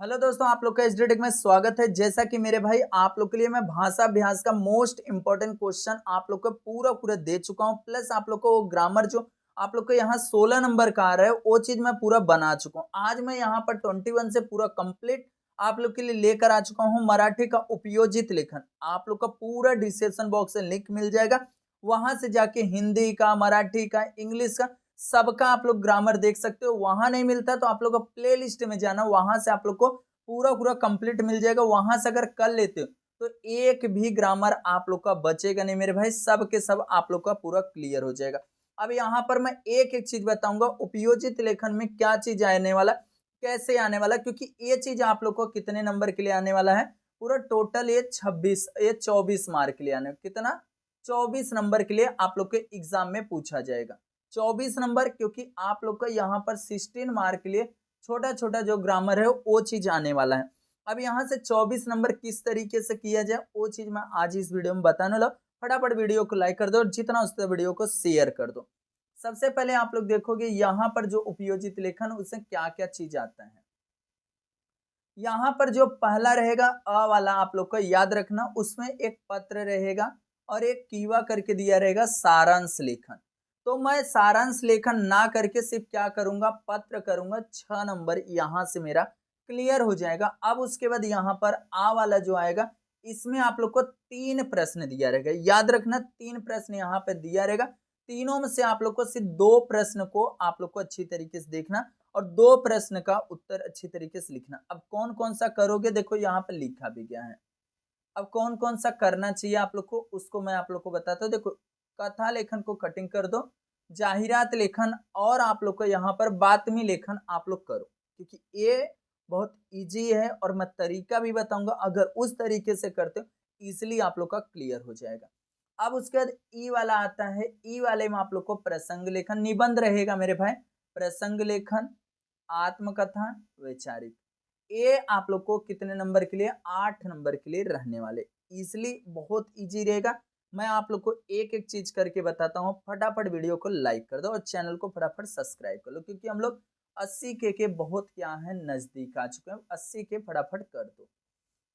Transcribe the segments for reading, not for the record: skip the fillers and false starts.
Hello दोस्तों, आप लोग का एचडी टेक में स्वागत है। जैसा कि मेरे भाई आप लोग के लिए मैं भाषा अभ्यास का मोस्ट इंपॉर्टेंट क्वेश्चन आप लोग को पूरा दे चुका हूं। प्लस आप लोग को ग्रामर जो आप लोग को यहाँ 16 नंबर का आ रहा है वो चीज मैं पूरा बना चुका हूं। आज मैं यहाँ पर 21 से पूरा कंप्लीट आप लोग के लिए लेकर आ चुका हूँ। मराठी का उपयोजित लेखन आप लोग का पूरा डिस्क्रिप्शन बॉक्स में लिंक मिल जाएगा। वहां से जाके हिंदी का, मराठी का, इंग्लिश का सबका आप लोग ग्रामर देख सकते हो। वहां नहीं मिलता तो आप लोग को प्ले लिस्ट में जाना, वहां से आप लोग को पूरा कंप्लीट मिल जाएगा। वहां से अगर कर लेते हो तो एक भी ग्रामर आप लोग का बचेगा नहीं मेरे भाई, सब के सब आप लोग का पूरा क्लियर हो जाएगा। अब यहाँ पर मैं एक एक चीज बताऊंगा उपयोजित लेखन में क्या चीज आने वाला, कैसे आने वाला, क्योंकि ये चीज आप लोग को कितने नंबर के लिए आने वाला है। पूरा टोटल ये 24 मार्क के लिए आने, कितना 24 नंबर के लिए आप लोग के एग्जाम में पूछा जाएगा। 24 नंबर, क्योंकि आप लोग का यहाँ पर 16 मार्क के लिए छोटा छोटा जो ग्रामर है वो चीज आने वाला है। अब यहाँ से 24 नंबर किस तरीके से किया जाए वो चीज मैं आज इस वीडियो में बताने वाला। फटाफट वीडियो को लाइक कर दो और जितना हो सके वीडियो को शेयर कर दो। सबसे पहले आप लोग देखोगे यहाँ पर जो उपयोजित लेखन उससे क्या क्या चीज आता है। यहाँ पर जो पहला रहेगा अ वाला आप लोग को याद रखना, उसमें एक पत्र रहेगा और एक कीवा करके दिया रहेगा सारांश लेखन। तो मैं सारांश लेखन ना करके सिर्फ क्या करूंगा, पत्र करूंगा। 6 नंबर यहाँ से मेरा क्लियर हो जाएगा। अब उसके बाद यहाँ पर आ वाला जो आएगा इसमें आप लोग को 3 प्रश्न दिया रहेगा। याद रखना 3 प्रश्न यहाँ पे दिया रहेगा। तीनों में से आप लोग को सिर्फ 2 प्रश्न को आप लोग को अच्छी तरीके से देखना और 2 प्रश्न का उत्तर अच्छी तरीके से लिखना। अब कौन कौन सा करोगे देखो यहाँ पे लिखा भी गया है। अब कौन कौन सा करना चाहिए आप लोग को उसको मैं आप लोग को बताता हूँ। देखो, कथा लेखन को कटिंग कर दो, जाहिरात लेखन और आप लोग को यहाँ पर बातमी लेखन आप लोग करो, क्योंकि ये बहुत इजी है और मैं तरीका भी बताऊंगा। अगर उस तरीके से करते हो इजिली आप लोग का क्लियर हो जाएगा। अब उसके बाद ई वाला आता है। ई वाले में आप लोग को प्रसंग लेखन, निबंध रहेगा मेरे भाई, प्रसंग लेखन, आत्मकथा, वैचारिक। ये आप लोग को कितने नंबर के लिए, 8 नंबर के लिए रहने वाले। इजिली बहुत इजी रहेगा। मैं आप लोग को एक एक चीज करके बताता हूँ। फटाफट वीडियो को लाइक कर दो और चैनल को फटाफट सब्सक्राइब कर लो, क्योंकि हम लोग 80 के बहुत क्या है नजदीक आ चुके हैं। 80 के फटाफट कर दो।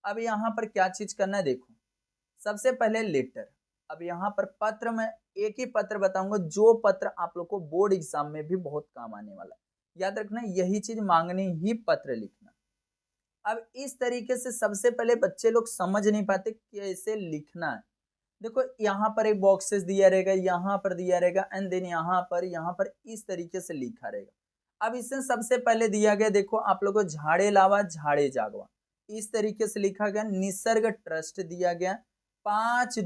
अब यहाँ पर क्या चीज करना है देखो, सबसे पहले लेटर। अब यहाँ पर पत्र में एक ही पत्र बताऊंगा जो पत्र आप लोग को बोर्ड एग्जाम में भी बहुत काम आने वाला है। याद रखना यही चीज मांगनी ही, पत्र लिखना। अब इस तरीके से सबसे पहले बच्चे लोग समझ नहीं पाते कैसे लिखना है। देखो यहाँ पर एक बॉक्सेस दिया रहेगा, यहाँ पर दिया रहेगा एंड देन यहाँ पर इस तरीके से लिखा रहेगा। अब इसमें सबसे पहले दिया गया देखो आप लोगों को, झाड़े लावा झाड़े जागवा, इस तरीके से लिखा गया। निसर्ग ट्रस्ट दिया गया, 5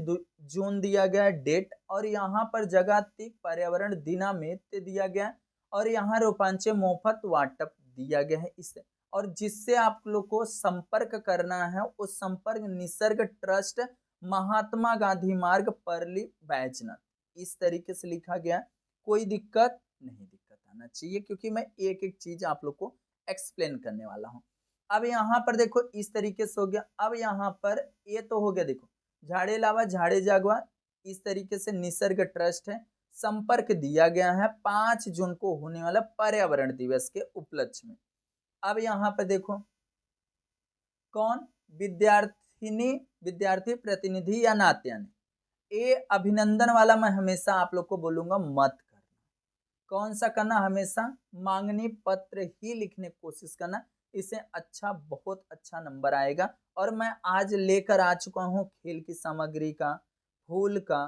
जून दिया गया डेट, और यहाँ पर जागतिक पर्यावरण दिनामित दिया गया, और यहाँ रोपांचे मोफत वाटप दिया गया है इससे। और जिससे आप लोग को संपर्क करना है उस संपर्क निसर्ग ट्रस्ट, महात्मा गांधी मार्ग, परली बैजनाथ, इस तरीके से लिखा गया। कोई दिक्कत नहीं, दिक्कत आना चाहिए क्योंकि मैं एक एक चीज आप लोग को एक्सप्लेन करने वाला हूँ। अब यहाँ पर देखो इस तरीके से हो गया। अब यहाँ पर ये तो हो गया, देखो झाड़े लावा झाड़े जागवा, इस तरीके से निसर्ग ट्रस्ट है। संपर्क दिया गया है 5 जून को होने वाला पर्यावरण दिवस के उपलक्ष्य में। अब यहाँ पर देखो कौन, विद्यार्थिनी, विद्यार्थी प्रतिनिधि या नात्याने, ये अभिनंदन वाला मैं हमेशा आप लोग को बोलूंगा मत करना। कौन सा करना, हमेशा मांगनी पत्र ही लिखने की कोशिश करना, इससे अच्छा बहुत अच्छा नंबर आएगा। और मैं आज लेकर आ चुका हूँ खेल की सामग्री का, फूल का,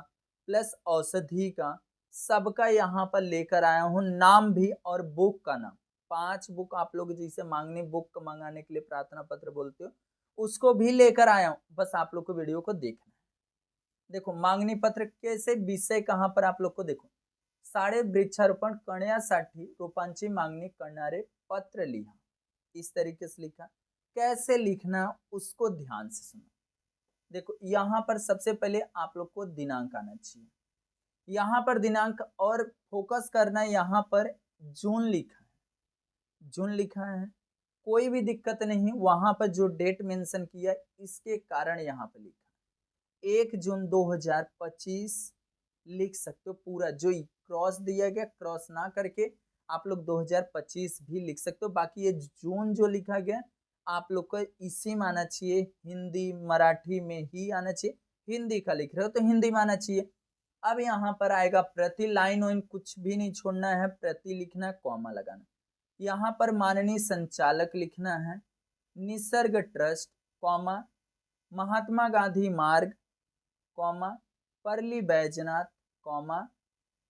प्लस औषधि का, सबका यहाँ पर लेकर आया हूँ। नाम भी और बुक का नाम, 5 बुक आप लोग जिसे मांगनी बुक मंगाने के लिए प्रार्थना पत्र बोलते हो उसको भी लेकर आया हूँ। बस आप लोग को वीडियो को देखना है। देखो मांगनी पत्र कैसे, विषय कहाँ पर आप लोग को देखो, साडे वृक्षारोपण करण्यासाठी रोपांची मागणी करणारे पत्र लिहा, इस तरीके से लिखा। कैसे लिखना उसको ध्यान से सुनो। देखो यहाँ पर सबसे पहले आप लोग को दिनांक आना चाहिए, यहाँ पर दिनांक, और फोकस करना यहाँ पर जून लिखा है, जून लिखा है, कोई भी दिक्कत नहीं। वहां पर जो डेट मेंशन किया इसके कारण यहाँ पर लिखा 1 जून 2025 लिख सकते हो पूरा। जो क्रॉस दिया गया क्रॉस ना करके आप लोग 2025 भी लिख सकते हो। बाकी ये जून जो लिखा गया आप लोग को इसी में आना चाहिए, हिंदी मराठी में ही आना चाहिए। हिंदी का लिख रहे हो तो हिंदी में आना चाहिए। अब यहाँ पर आएगा प्रति, लाइन वाइन कुछ भी नहीं छोड़ना है, प्रति लिखना है, कॉमा लगाना। यहाँ पर माननीय संचालक लिखना है, निसर्ग ट्रस्ट, कॉमा, महात्मा गांधी मार्ग, कॉमा, परली बैजनाथ, कॉमा,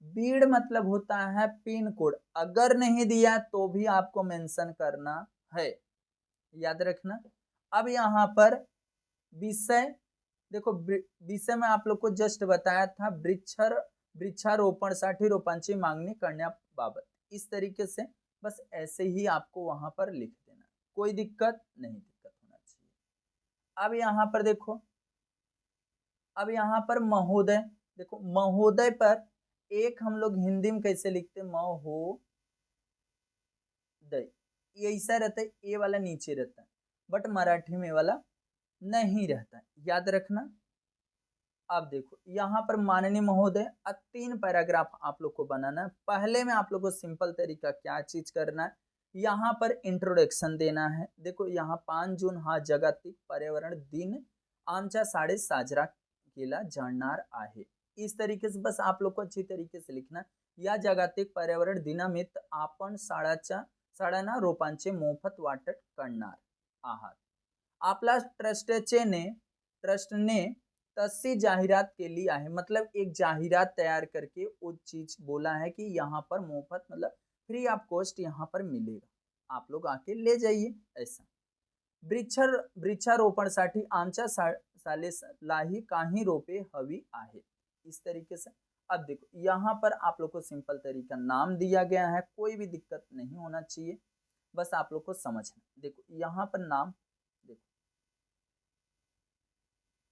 बीड़ मतलब होता है पिन कोड, अगर नहीं दिया तो भी आपको मेंशन करना है, याद रखना। अब यहाँ पर विषय देखो, विषय में आप लोग को जस्ट बताया था, वृक्षारोपणसाठी रोपांची मांगणी करण्याबाबत। इस तरीके से बस ऐसे ही आपको वहां पर लिख देना, कोई दिक्कत नहीं, दिक्कत होना चाहिए। अब यहाँ पर देखो, अब यहाँ पर महोदय, देखो महोदय पर एक हम लोग हिंदी में कैसे लिखते, महोदय, ये ऐसा रहता है, ए वाला नीचे रहता है, बट मराठी में वाला नहीं रहता है, याद रखना। अब देखो यहाँ पर माननीय महोदय, 3 पैराग्राफ आप लोग को बनाना है। पहले में आप लोग को सिंपल तरीका क्या चीज करना है, यहाँ पर इंट्रोडक्शन देना है। देखो यहाँ 5 जून हा जागतिक पर्यावरण दिन आमच्या शाळेत साजरा केला जाणार आहे। इस तरीके से बस आप लोग को अच्छी तरीके से लिखना है। या जागतिक पर्यावरण दिनानिमित्त आपण शाळांना रोपांचे मोफत वाटप करणार आहात। आपला ट्रस्टने तस्सी जाहिरात के लिए है, मतलब एक जाहिरात तैयार करके वो चीज बोला है कि यहाँ पर मुफ्त मतलब फ्री ऑफ कॉस्ट यहाँ पर मिलेगा, आप लोग आके ले जाइए। ऐसा वृक्षारोपणसाठी आमच्या शाळेलाही काही रोपे हवी आहे, इस तरीके से। अब देखो यहाँ पर आप लोग को सिंपल तरीका नाम दिया गया है, कोई भी दिक्कत नहीं होना चाहिए, बस आप लोग को समझना। देखो यहाँ पर नाम देखो,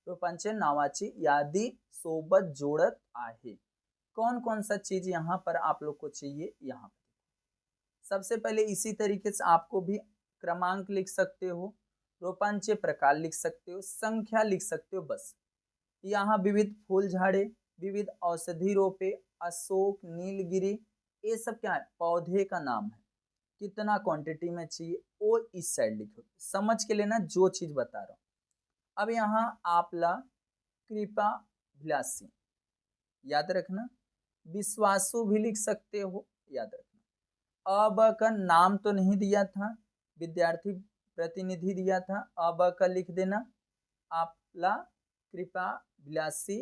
रोपांचे नावाची यादी सोबत जोड़त आहे। कौन कौन सा चीज यहाँ पर आप लोग को चाहिए, यहाँ पर सबसे पहले इसी तरीके से आपको भी क्रमांक लिख सकते हो, रोपांचे प्रकार लिख सकते हो, संख्या लिख सकते हो। बस यहाँ विविध फूल झाड़े, विविध औषधि रोपे, अशोक, नीलगिरी, ये सब क्या है, पौधे का नाम है। कितना क्वांटिटी में चाहिए वो इस साइड लिखो, समझ के लेना जो चीज बता रहा हूँ। अब यहाँ आपला कृपा भिलासी, याद रखना। विश्वासु भी लिख सकते हो, याद रखना। अब का नाम तो नहीं दिया था, विद्यार्थी प्रतिनिधि दिया था, अब का लिख देना। आपला कृपा भिलासी,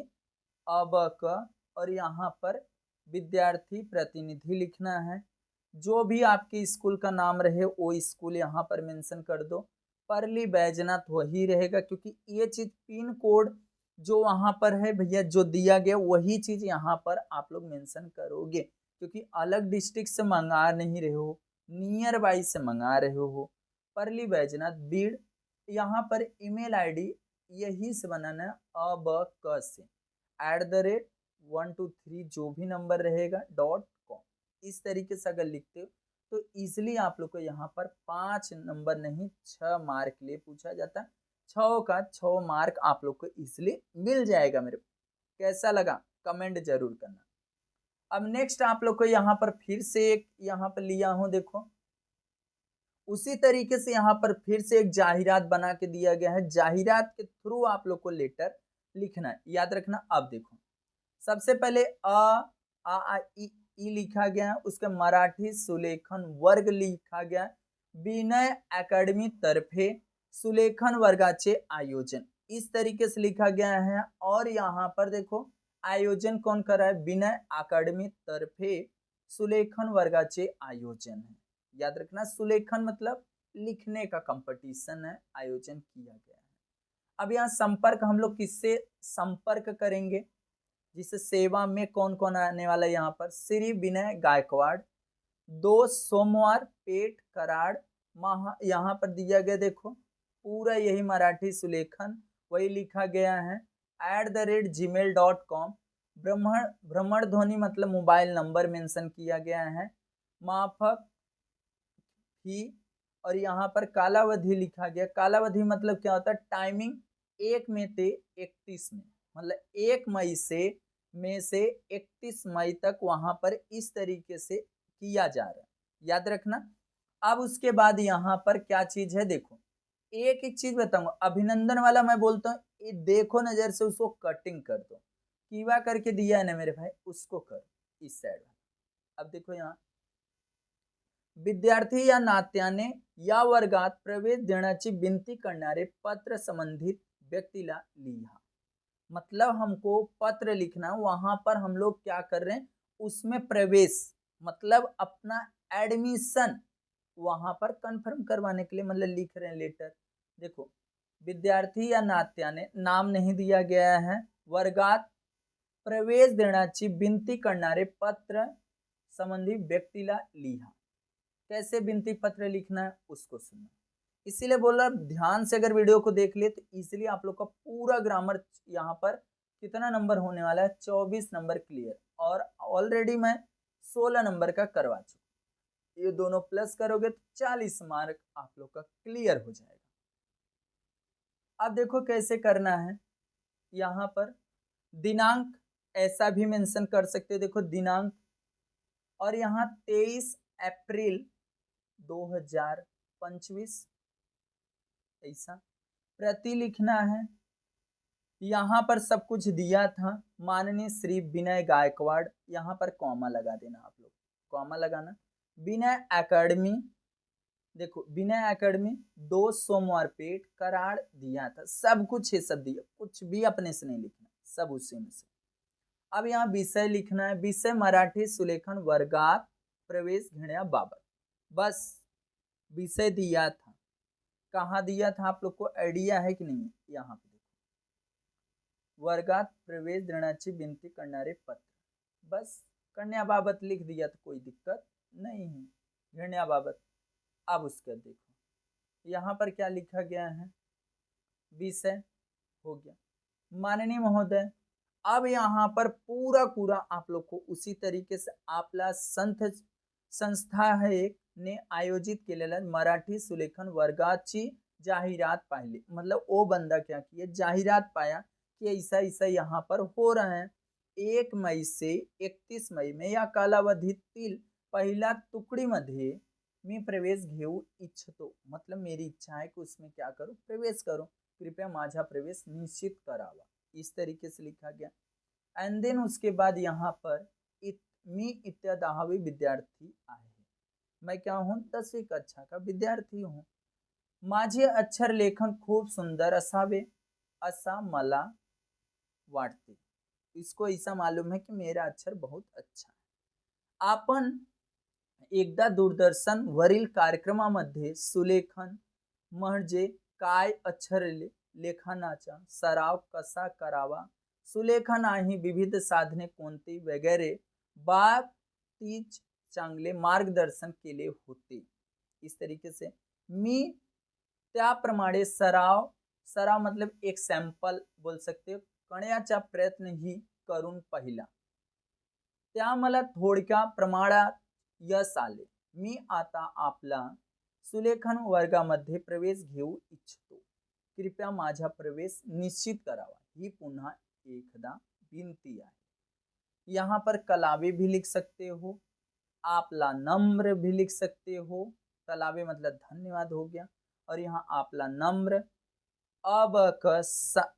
अब का, और यहाँ पर विद्यार्थी प्रतिनिधि लिखना है। जो भी आपके स्कूल का नाम रहे वो स्कूल यहाँ पर मेंशन कर दो। परली बैजनाथ वही रहेगा, क्योंकि ये चीज पिन कोड जो वहां पर है भैया, जो दिया गया वही चीज यहाँ पर आप लोग मेंशन करोगे, क्योंकि अलग डिस्ट्रिक्ट से मंगा नहीं रहे हो, नियर बाई से मंगा रहे हो। परली बैजनाथ बीड़, यहाँ पर ईमेल आईडी यही से बनाना है, अब क से @123 जो भी नंबर रहेगा .com। इस तरीके से अगर लिखते हो तो इजिली आप लोग को यहाँ पर 5 नंबर नहीं 6 मार्क लिए पूछा जाता है। 6 का 6 मार्क आप लोग को इजिली मिल जाएगा। मेरे कैसा लगा कमेंट जरूर करना। अब नेक्स्ट आप लोग को यहाँ पर फिर से एक यहाँ पर लिया हूँ, देखो उसी तरीके से यहाँ पर फिर से एक जाहिरात बना के दिया गया है। जाहिरात के थ्रू आप लोग को लेटर लिखना है, याद रखना। अब देखो सबसे पहले आ ई लिखा गया, उसके मराठी सुलेखन वर्ग लिखा गया, विनय अकेडमी तर्फे सुलेखन वर्गाचे आयोजन, इस तरीके से लिखा गया है। और यहाँ पर देखो आयोजन कौन कर रहा है, विनय अकेडमी तर्फे सुलेखन वर्गाचे आयोजन है, याद रखना। सुलेखन मतलब लिखने का कंपटीशन है, आयोजन किया गया है। अब यहाँ संपर्क हम लोग किससे संपर्क करेंगे, जिसे सेवा में कौन कौन आने वाला है, यहाँ पर श्री विनय गायकवाड़, 2 सोमवार पेट कराड़ यहाँ पर दिया गया। देखो पूरा यही मराठी सुलेखन वही लिखा गया है, @gmail.com। भ्रमण ध्वनि मतलब मोबाइल नंबर मेंशन किया गया है, माफक ही, और यहाँ पर कालावधि लिखा गया। कालावधि मतलब क्या होता है, टाइमिंग 1 मई से 31 में, मतलब 1 मई से 31 मई तक वहां पर इस तरीके से किया जा रहा है, याद रखना। अब उसके बाद यहाँ पर क्या चीज है, देखो एक एक चीज बताऊंगा। अभिनंदन वाला मैं बोलता हूँ, ये देखो नजर से उसको कटिंग कर दो, कीवा करके दिया है ना मेरे भाई, उसको कर इस साइड। अब देखो यहाँ, विद्यार्थी या नात्याने या वर्गात प्रवेश देण्याची विनंती करणारे पत्र संबंधित व्यक्तीला लिहा। मतलब हमको पत्र लिखना, वहां पर हम लोग क्या कर रहे हैं, उसमें प्रवेश मतलब अपना एडमिशन वहां पर कंफर्म करवाने के लिए मतलब लिख रहे हैं लेटर। देखो, विद्यार्थी या नात्याने, नाम नहीं दिया गया है, वर्गात प्रवेश देण्याची विनंती करणारे पत्र संबंधी व्यक्तीला लिहा। कैसे विनती पत्र लिखना है उसको सुनना। इसीलिए बोल रहा, ध्यान से अगर वीडियो को देख लिए तो इजीली आप लोग का पूरा ग्रामर यहाँ पर कितना नंबर होने वाला है, 24 नंबर क्लियर। और ऑलरेडी मैं 16 नंबर का करवा चुका। ये दोनों प्लस करोगे तो 40 मार्क आप लोग का क्लियर हो जाएगा। अब देखो कैसे करना है। यहाँ पर दिनांक ऐसा भी मेंशन कर सकते हो, देखो दिनांक, और यहाँ 23 अप्रैल 2025 ऐसा प्रति लिखना है। यहाँ पर सब कुछ दिया था, माननीय श्री विनय गायकवाड़, यहाँ पर कॉमा लगा देना आप लोग, कॉमा लगाना। विनय एकेडमी, देखो विनय एकेडमी 2 सोमवार पेट कराड़ दिया था, सब कुछ ये सब दिया, कुछ भी अपने से नहीं लिखना, सब उसी में से। अब यहाँ विषय लिखना है, विषय मराठी सुलेखन वर्गात प्रवेश घेण्याबाबत, बस विषय दिया था। कहाँ दिया था आप लोग को आइडिया है कि नहीं? यहाँ पे देखो, वर्गात प्रवेश देण्याची विनंती करणारे पत्र, बस करण्याबाबत लिख दिया तो कोई दिक्कत नहीं है, घेण्याबाबत। अब उसके देखो यहाँ पर क्या लिखा गया है, विषय हो गया, माननीय महोदय। अब यहाँ पर पूरा पूरा आप लोग को उसी तरीके से आपला संत संस्था है एक ने आयोजित केलेला मराठी सुलेखन वर्गाची जाहिरात पाहिली, मतलब वो बंदा क्या किया, जाहिरात पाया कि ऐसा ऐसा यहाँ पर हो रहा है, 1 मई से 31 मई में या कालावधीतील पहिल्या तुकडीमध्ये मी प्रवेश घेऊ इच्छितो, मतलब मेरी इच्छा है कि उसमें क्या करूं, प्रवेश करूं, कृपया माझा प्रवेश निश्चित करावा, इस तरीके से लिखा गया। एंड देन उसके बाद यहाँ पर मी इत्या 10वी विद्यार्थी आहे, मैं क्या हूँ 10वीं कक्षा का विद्यार्थी हूँ, माझे अक्षर लेखन खूप सुंदर असावे असा मला वाटते, इसको ऐसा मालूम है कि मेरा अक्षर बहुत अच्छा है। आपण एकदा दूरदर्शन वरील कार्यक्रमामध्ये सुलेखन म्हणजे काय, अक्षर लेखनाचा सराव कसा करावा, सुलेखन आणि विविध साधने कोणती वगैरे बाबतीत चांगले मार्गदर्शन केले होते। इस तरीके से मी त्याप्रमाणे सराव, सराव मतलब एक सैंपल बोल सकते हो, करण्याचा प्रयत्न ही करून पाहिला, त्या मला थोडक्या प्रमाणात यश आले। मी आता आपला सुलेखन वर्गामध्ये प्रवेश घेऊ इच्छितो, कृपया माझा प्रवेश निश्चित करावा, ही पुन्हा एकदा विनंती आहे। यहाँ पर कलावे भी लिख सकते हो, आपला नम्र भी लिख सकते हो, कलावे मतलब धन्यवाद हो गया, और यहाँ आपला नम्र अब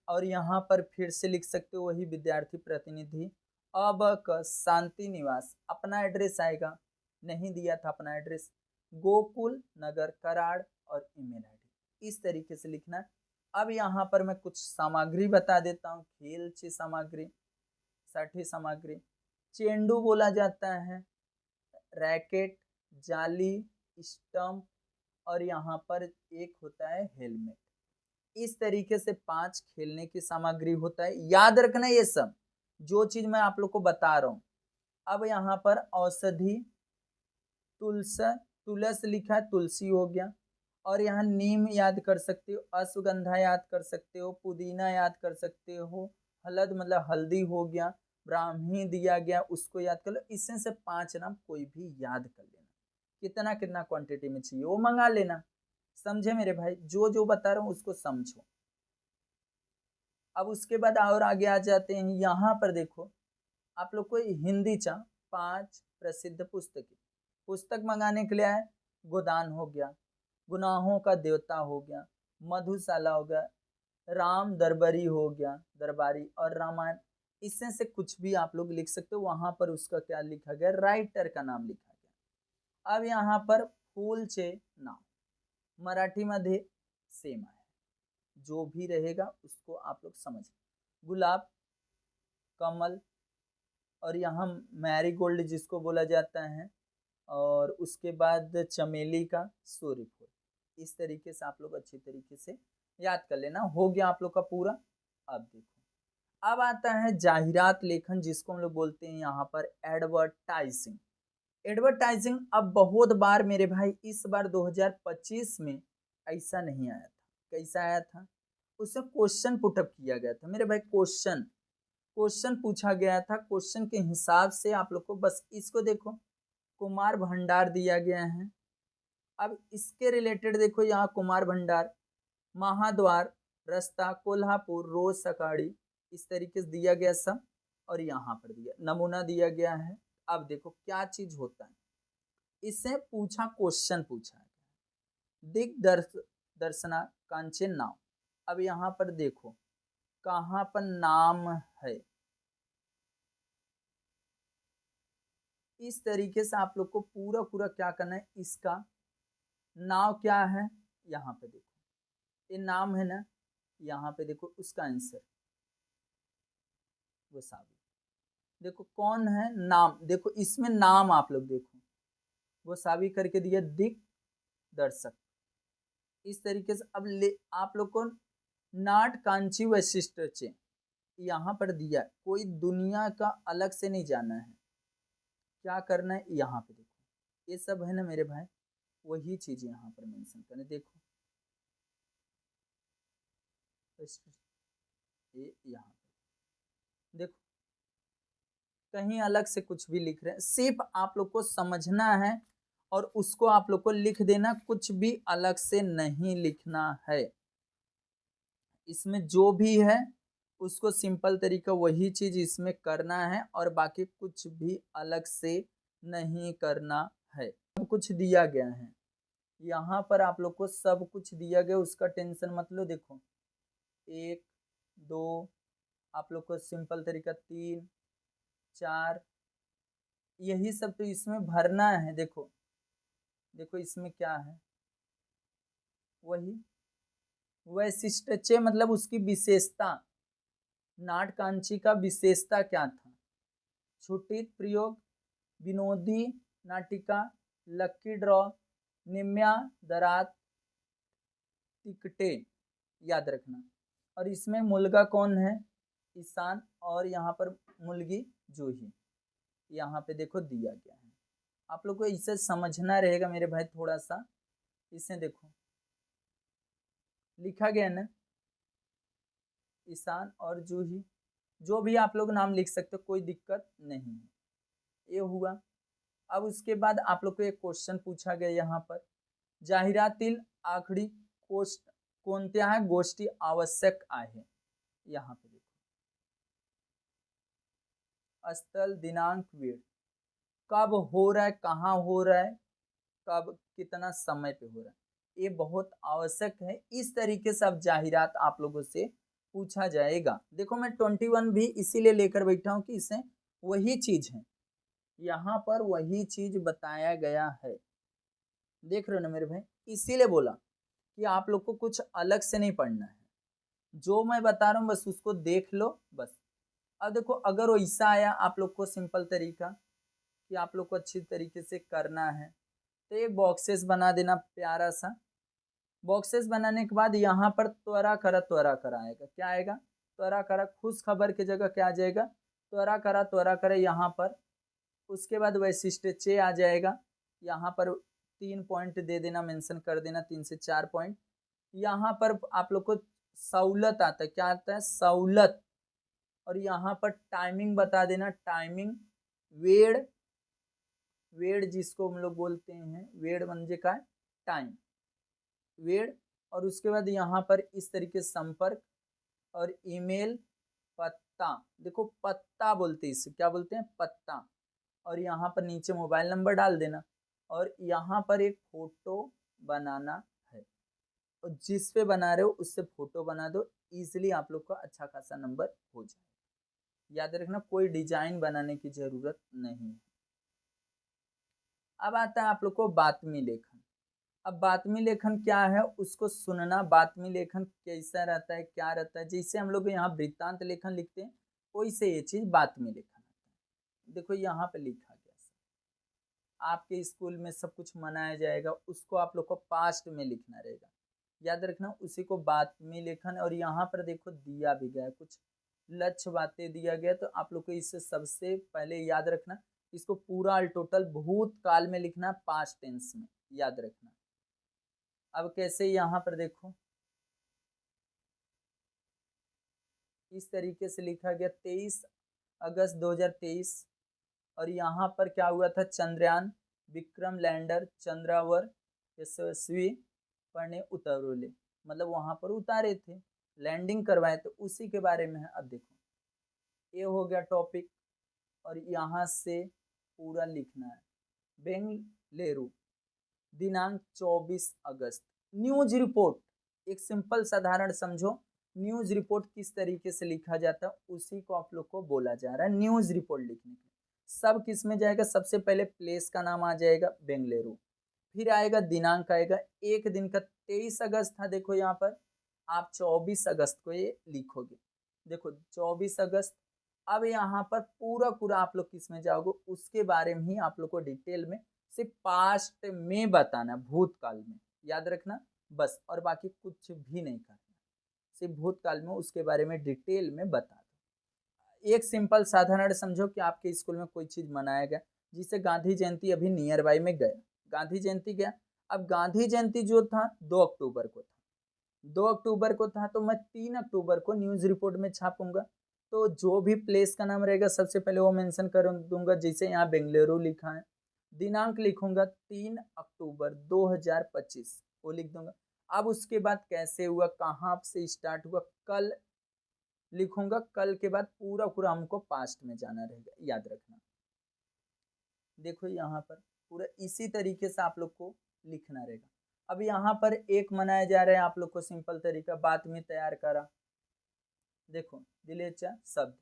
और यहाँ पर फिर से लिख सकते हो वही विद्यार्थी प्रतिनिधि, अब शांति निवास, अपना एड्रेस आएगा, नहीं दिया था अपना एड्रेस, गोकुल नगर कराड़ और ईमेल आईडी, इस तरीके से लिखना है। अब यहाँ पर मैं कुछ सामग्री बता देता हूँ, खेलची सामग्री, साठी सामग्री, चेंडू बोला जाता है, रैकेट, जाली, स्टंप, और यहाँ पर एक होता है हेलमेट, इस तरीके से 5 खेलने की सामग्री होता है, याद रखना ये सब जो चीज मैं आप लोग को बता रहा हूँ। अब यहाँ पर औषधि, तुलस लिखा है, तुलसी हो गया, और यहाँ नीम याद कर सकते हो, अश्वगंधा याद कर सकते हो, पुदीना याद कर सकते हो, हलद मतलब हल्दी हो गया, ब्राह्मी दिया गया उसको याद कर लो, इसमें से 5 नाम कोई भी याद कर लेना, कितना कितना क्वांटिटी में चाहिए वो मंगा लेना, समझे मेरे भाई, जो जो बता रहा हूँ उसको समझो। अब उसके बाद और आगे आ जाते हैं, यहाँ पर देखो आप लोग को हिंदी चा 5 प्रसिद्ध पुस्तकें, पुस्तक मंगाने के लिए आए, गोदान हो गया, गुनाहों का देवता हो गया, मधुशाला हो गया, राम दरबारी हो गया, दरबारी, और रामायण, इसमें से कुछ भी आप लोग लिख सकते हो। वहां पर उसका क्या लिखा गया, राइटर का नाम लिखा गया। अब यहाँ पर फूलचे नाव मराठी मध्ये सेम आहे, जो भी रहेगा उसको आप लोग समझ। गुलाब, कमल, और यहाँ मैरीगोल्ड जिसको बोला जाता है, और उसके बाद चमेली का सूर्यफूल। इस तरीके से आप लोग अच्छी तरीके से याद कर लेना। हो गया आप लोग का पूरा। अब देखो, अब आता है जाहिरात लेखन, जिसको हम लोग बोलते हैं यहाँ पर एडवर्टाइजिंग। एडवर्टाइजिंग अब बहुत बार मेरे भाई, इस बार 2025 में ऐसा नहीं आया था। कैसा आया था, उससे क्वेश्चन पुटअप किया गया था मेरे भाई। क्वेश्चन पूछा गया था, क्वेश्चन के हिसाब से आप लोग को बस इसको देखो, कुमार भंडार दिया गया है। अब इसके रिलेटेड देखो, यहाँ कुमार भंडार, महाद्वार, रास्ता, कोल्हापुर, रोज सकाड़ी, इस तरीके से दिया गया सब, और यहाँ पर दिया नमूना दिया गया है। अब देखो क्या चीज होता है, इससे पूछा, क्वेश्चन पूछा है, दर्शना कांचे नाम। अब यहाँ पर देखो कहाँ पर नाम है, इस तरीके से आप लोग को पूरा पूरा क्या करना है, इसका नाम क्या है, यहाँ पे देखो ये नाम है ना, यहाँ पे देखो उसका आंसर गोसावी। देखो कौन है नाम, देखो इसमें नाम आप लोग देखो, गोसावी करके दिया, दिग्दर्शक। इस तरीके से अब आप लोग को नाट कांची वैशिष्ट्य यहाँ पर दिया, कोई दुनिया का अलग से नहीं जाना है, क्या करना है यहाँ पे देखो, ये सब है ना मेरे भाई, वही चीज यहाँ पर मेंशन करना। देखो ये यहाँ पे देखो, कहीं अलग से कुछ भी लिख रहे हैं, सिर्फ आप लोग को समझना है और उसको आप लोग को लिख देना, कुछ भी अलग से नहीं लिखना है। इसमें जो भी है उसको सिंपल तरीका वही चीज इसमें करना है, और बाकी कुछ भी अलग से नहीं करना है। सब कुछ दिया गया है यहाँ पर, आप लोग को सब कुछ दिया गया, उसका टेंशन मत लो। देखो 1 2, आप लोग को सिंपल तरीका 3 4, यही सब तो इसमें भरना है। देखो देखो इसमें क्या है, वही वैशिष्ट्य मतलब उसकी विशेषता, नाटकांची का विशेषता क्या था, छुट्टित प्रयोग, विनोदी नाटिका, लक्की ड्रॉ, निम्या दरात, टिकटे, याद रखना। और इसमें मुलगा कौन है, ईशान, और यहाँ पर मुलगी जूही, यहाँ पे देखो दिया गया है। आप लोग को इसे समझना रहेगा मेरे भाई थोड़ा सा। इसे देखो लिखा गया ना, ईशान और जूही, जो भी आप लोग नाम लिख सकते हो, कोई दिक्कत नहीं है। ये हुआ। अब उसके बाद आप लोग को एक क्वेश्चन पूछा गया यहाँ पर, जाहिरातील आखरी पोस्ट कोणत्या गोष्टी आवश्यक आहे, यहाँ पे देखो स्थल, दिनांक, वेळ, कब हो रहा है, कहाँ हो रहा है, कब कितना समय पे हो रहा है, ये बहुत आवश्यक है। इस तरीके से अब जाहिरात आप लोगों से पूछा जाएगा। देखो मैं 21 भी इसीलिए लेकर बैठा हूँ कि इससे वही चीज है, यहाँ पर वही चीज बताया गया है। देख रहे हो ना मेरे भाई, इसीलिए बोला कि आप लोग को कुछ अलग से नहीं पढ़ना है, जो मैं बता रहा हूँ बस उसको देख लो बस। अब देखो अगर वैसा आया आप लोग को सिंपल तरीका कि आप लोग को अच्छी तरीके से करना है, तो एक बॉक्सेस बना देना प्यारा सा। बॉक्सेस बनाने के बाद यहाँ पर त्वरा करा आएगा, क्या आएगा, त्वरा करा, खुश खबर की जगह क्या आ जाएगा, त्वरा करा यहाँ पर। उसके बाद वैशिष्ट्य आ जाएगा, यहाँ पर 3 पॉइंट दे देना, मेंशन कर देना 3 से 4 पॉइंट। यहाँ पर आप लोग को सहूलत आता है, क्या आता है, सहूलत, और यहाँ पर टाइमिंग बता देना, टाइमिंग, वेड़, वेड़ जिसको हम लोग बोलते हैं, वेड़ म्हणजे का टाइम, वेड़। और उसके बाद यहाँ पर इस तरीके संपर्क और ईमेल, पत्ता, देखो पत्ता बोलते हैं इसे, क्या बोलते हैं, पत्ता। और यहाँ पर नीचे मोबाइल नंबर डाल देना, और यहाँ पर एक फोटो बनाना है। और जिस पे बना रहे हो उससे फोटो बना दो, इजीली आप लोग का अच्छा खासा नंबर हो जाए। याद रखना कोई डिजाइन बनाने की जरूरत नहीं है। अब आता है आप लोग को बातमी लेखन। अब बातमी लेखन क्या है उसको सुनना। बातमी लेखन कैसा रहता है, क्या रहता है, जैसे हम लोग यहाँ वृत्तांत लेखन लिखते हैं वैसे ये चीज बातमी लेखन आता है। देखो यहाँ पे लिखा गया आपके स्कूल में सब कुछ मनाया जाएगा, उसको आप लोग को पास्ट में लिखना रहेगा। याद रखना उसी को बातमी लेखन। और यहाँ पर देखो दिया भी गया कुछ लक्ष्य बातें दिया गया, तो आप लोग को इससे सबसे पहले याद रखना इसको पूरा टोटल भूतकाल में लिखना, पास्ट टेंस में, याद रखना। अब कैसे यहाँ पर देखो इस तरीके से लिखा गया 23 अगस्त 2023। और यहाँ पर क्या हुआ था, चंद्रयान विक्रम लैंडर चंद्रावर यशस्वी पढ़ने उतरोले, मतलब वहां पर उतारे थे, लैंडिंग करवाए, तो उसी के बारे में है। अब देखो ये हो गया टॉपिक और यहाँ से पूरा लिखना है। बेंगलुरु दिनांक 24 अगस्त। न्यूज रिपोर्ट एक सिंपल साधारण समझो, न्यूज रिपोर्ट किस तरीके से लिखा जाता है उसी को आप लोग को बोला जा रहा है न्यूज रिपोर्ट लिखने के। सब किस में जाएगा, सबसे पहले प्लेस का नाम आ जाएगा बेंगलुरु, फिर आएगा दिनांक आएगा, एक दिन का 23 अगस्त था, देखो यहाँ पर आप 24 अगस्त को ये लिखोगे, देखो 24 अगस्त। अब यहाँ पर पूरा पूरा आप लोग किस में जाओगे उसके बारे में ही आप लोग को डिटेल में सिर्फ पास्ट में बताना, भूतकाल में, याद रखना बस, और बाकी कुछ भी नहीं करना, सिर्फ भूतकाल में उसके बारे में डिटेल में बता दो। एक सिंपल साधारण समझो कि आपके स्कूल में कोई चीज मनाया गया, जिसे गांधी जयंती अभी नियर बाई में गया, गांधी जयंती गया। अब गांधी जयंती जो था 2 अक्टूबर को था, 2 अक्टूबर को था, तो मैं 3 अक्टूबर को न्यूज रिपोर्ट में छापूंगा। तो जो भी प्लेस का नाम रहेगा सबसे पहले वो मेंशन कर दूंगा, जैसे यहाँ बेंगलुरु लिखा है, दिनांक लिखूंगा 3 अक्टूबर 2025 वो लिख दूंगा। अब उसके बाद कैसे हुआ, कहाँ से स्टार्ट हुआ, कल लिखूंगा, कल के बाद पूरा पूरा हमको पास्ट में जाना रहेगा, याद रखना। देखो यहाँ पर पूरा इसी तरीके से आप लोग को लिखना रहेगा। अब यहाँ पर एक मनाया जा रहा है आप लोग को सिंपल तरीका, बात में तैयार करा, देखो दिलेचा शब्द,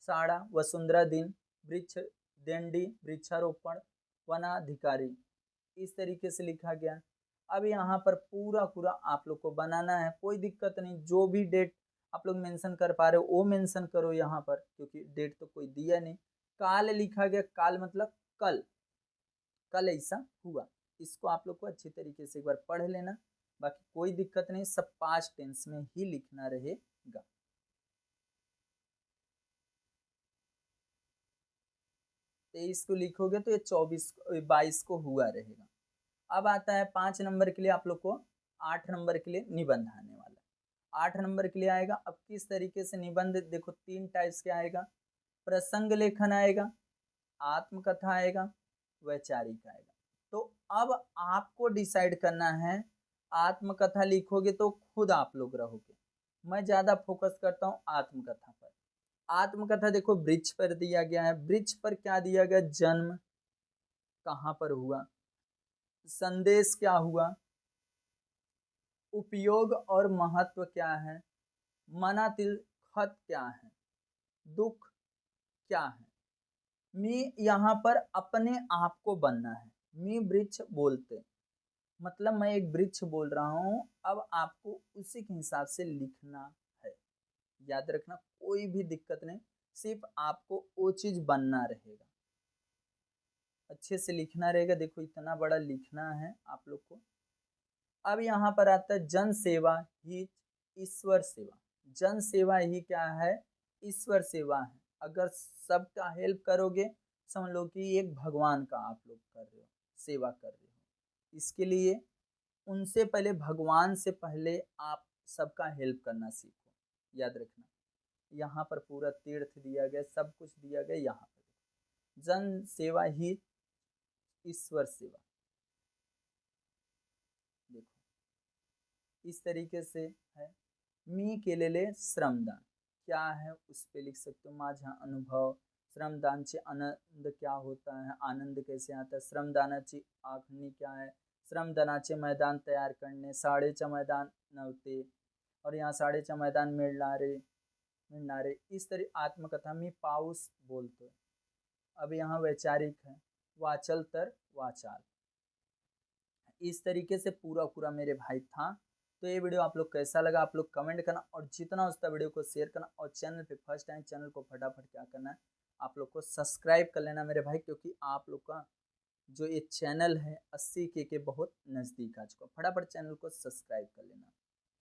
साड़ा वसुंधरा दिन, वृक्ष दंडी वृक्षारोपण, वनाधिकारी, इस तरीके से लिखा गया। अब यहाँ पर पूरा पूरा आप लोग को बनाना है, कोई दिक्कत नहीं, जो भी डेट आप लोग मेंशन कर पा रहे हो वो मेंशन करो यहाँ पर, क्योंकि डेट तो कोई दिया नहीं। काल लिखा गया, काल मतलब कल, कल ऐसा हुआ, इसको आप लोग को अच्छी तरीके से एक बार पढ़ लेना, बाकी कोई दिक्कत नहीं, सब पास्ट टेंस में ही लिखना रहेगा। तेईस को लिखोगे तो ये 22 को हुआ रहेगा। अब आता है 5 नंबर के लिए आप लोग को, 8 नंबर के लिए निबंध आने वाला है। 8 नंबर के लिए आएगा, अब किस तरीके से निबंध, देखो 3 टाइप्स के आएगा, प्रसंग लेखन आएगा, आत्मकथा आएगा, वैचारिक आएगा। तो अब आपको डिसाइड करना है, आत्मकथा लिखोगे तो खुद आप लोग रहोगे, मैं ज्यादा फोकस करता हूँ आत्मकथा पर। आत्मकथा देखो वृक्ष पर दिया गया है, वृक्ष पर क्या दिया गया, जन्म कहाँ पर हुआ, संदेश क्या हुआ, उपयोग और महत्व क्या है, मनातिल खत क्या है, दुख क्या है। मैं यहाँ पर अपने आप को बनना है, मैं वृक्ष बोलते मतलब मैं एक वृक्ष बोल रहा हूँ, अब आपको उसी के हिसाब से लिखना है, याद रखना कोई भी दिक्कत नहीं, सिर्फ आपको वो चीज बनना रहेगा, अच्छे से लिखना रहेगा। देखो इतना बड़ा लिखना है आप लोग को। अब यहाँ पर आता है जन सेवा ही ईश्वर सेवा। जन सेवा ही क्या है, ईश्वर सेवा है। अगर सबका हेल्प करोगे समझ लो कि एक भगवान का आप लोग कर रहे हो, सेवा कर रहे हो। इसके लिए उनसे पहले, भगवान से पहले आप सबका हेल्प करना सीखो, याद रखना। यहाँ पर पूरा तीर्थ दिया गया, सब कुछ दिया गया। यहाँ पर जन सेवा ही ईश्वर सेवा, देखो इस तरीके से है। मी केलेले श्रमदान क्या है उस पे लिख सकते हो, माझा अनुभव, श्रमदानचे आनंद क्या होता है, आनंद कैसे आता है, श्रमदानाची आखणी क्या है, श्रमदानाचे मैदान तयार करणे, शाळेचे मैदान नव्हते और यहाँ शाळेचे मैदान मिळणारे इस तरी आत्मकथा मी पाऊस बोलतोय। अब यहाँ वैचारिक है, वाचल तर वाचाल। इस तरीके से पूरा मेरे भाई था। तो ये वीडियो आप लोग कैसा लगा आप लोग कमेंट करना, और जितना हो सकता वीडियो को शेयर करना, और चैनल पे फर्स्ट टाइम चैनल को फटाफट क्या करना है, आप लोग को सब्सक्राइब कर लेना मेरे भाई, क्योंकि आप लोग का जो ये चैनल है 80K के बहुत नज़दीक आ चुका। फटाफट चैनल को सब्सक्राइब कर लेना।